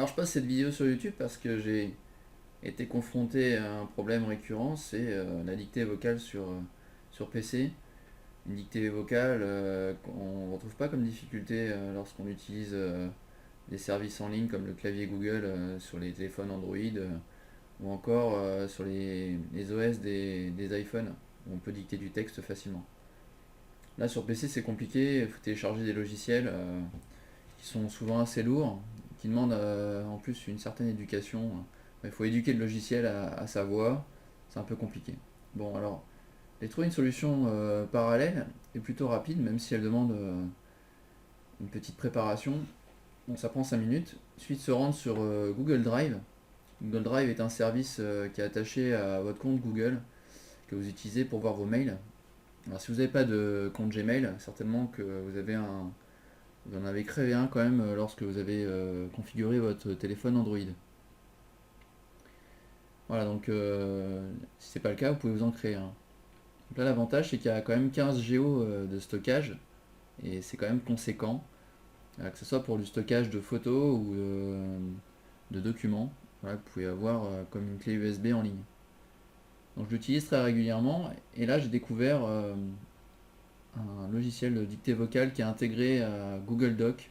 Alors je passe cette vidéo sur YouTube parce que j'ai été confronté à un problème récurrent, c'est la dictée vocale sur PC. Une dictée vocale qu'on ne retrouve pas comme difficulté lorsqu'on utilise des services en ligne comme le clavier Google sur les téléphones Android ou encore sur les OS des iPhones où on peut dicter du texte facilement. Là sur PC c'est compliqué, il faut télécharger des logiciels qui sont souvent assez lourds, qui demandent en plus une certaine éducation. Il faut éduquer le logiciel à sa voix, c'est un peu compliqué. Bon, alors, j'ai trouvé une solution parallèle et plutôt rapide, même si elle demande une petite préparation. Bon, ça prend 5 minutes. Il suffit de se rendre sur Google Drive. Google Drive est un service qui est attaché à votre compte Google que vous utilisez pour voir vos mails. Alors, si vous n'avez pas de compte Gmail, certainement que vous en avez créé un quand même lorsque vous avez configuré votre téléphone Android. Voilà, donc si c'est pas le cas, vous pouvez vous en créer un. Donc là, l'avantage, c'est qu'il y a quand même 15 Go de stockage, et c'est quand même conséquent, que ce soit pour du stockage de photos ou de documents. Voilà, vous pouvez avoir comme une clé USB en ligne. Donc je l'utilise très régulièrement, et là j'ai découvert un logiciel de dictée vocale qui est intégré à Google Doc.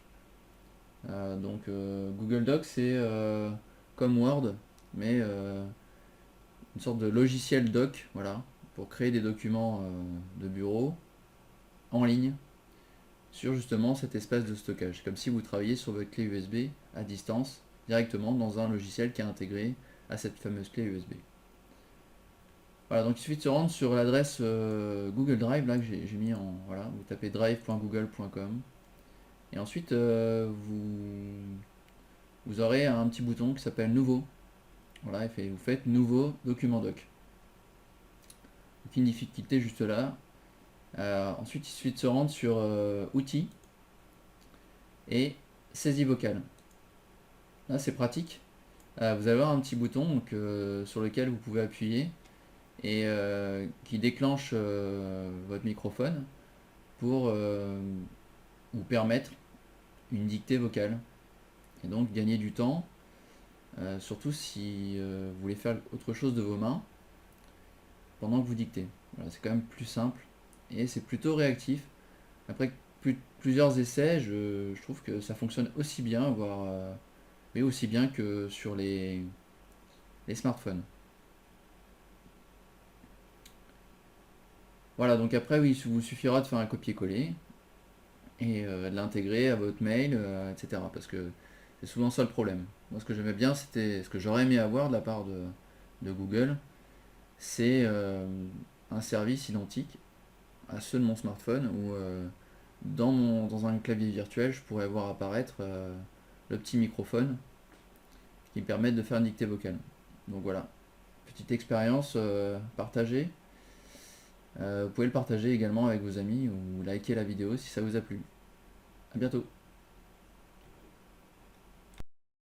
Google Doc, c'est comme Word, mais une sorte de logiciel doc, voilà, pour créer des documents de bureau en ligne sur justement cet espace de stockage, comme si vous travailliez sur votre clé USB à distance, directement dans un logiciel qui est intégré à cette fameuse clé USB. Voilà, donc il suffit de se rendre sur l'adresse Google Drive, là que j'ai mis en. Voilà, vous tapez drive.google.com, et ensuite vous aurez un petit bouton qui s'appelle Nouveau. Voilà, et vous faites Nouveau document doc. Aucune difficulté juste là. Ensuite, il suffit de se rendre sur Outils et Saisie vocale. Là, c'est pratique. Vous allez avoir un petit bouton donc, sur lequel vous pouvez appuyer et qui déclenche votre microphone pour vous permettre une dictée vocale et donc gagner du temps, surtout si vous voulez faire autre chose de vos mains pendant que vous dictez. Voilà, c'est quand même plus simple et c'est plutôt réactif. Après plusieurs essais, je trouve que ça fonctionne aussi bien, voire mais aussi bien que sur les smartphones. Voilà, donc après, oui, il vous suffira de faire un copier-coller et de l'intégrer à votre mail, etc. Parce que c'est souvent ça le problème. Moi, ce que j'aimais bien, c'était ce que j'aurais aimé avoir de la part de Google, c'est un service identique à ceux de mon smartphone où dans un clavier virtuel, je pourrais voir apparaître le petit microphone qui me permet de faire une dictée vocale. Donc voilà, petite expérience partagée. Vous pouvez le partager également avec vos amis ou liker la vidéo si ça vous a plu. A bientôt.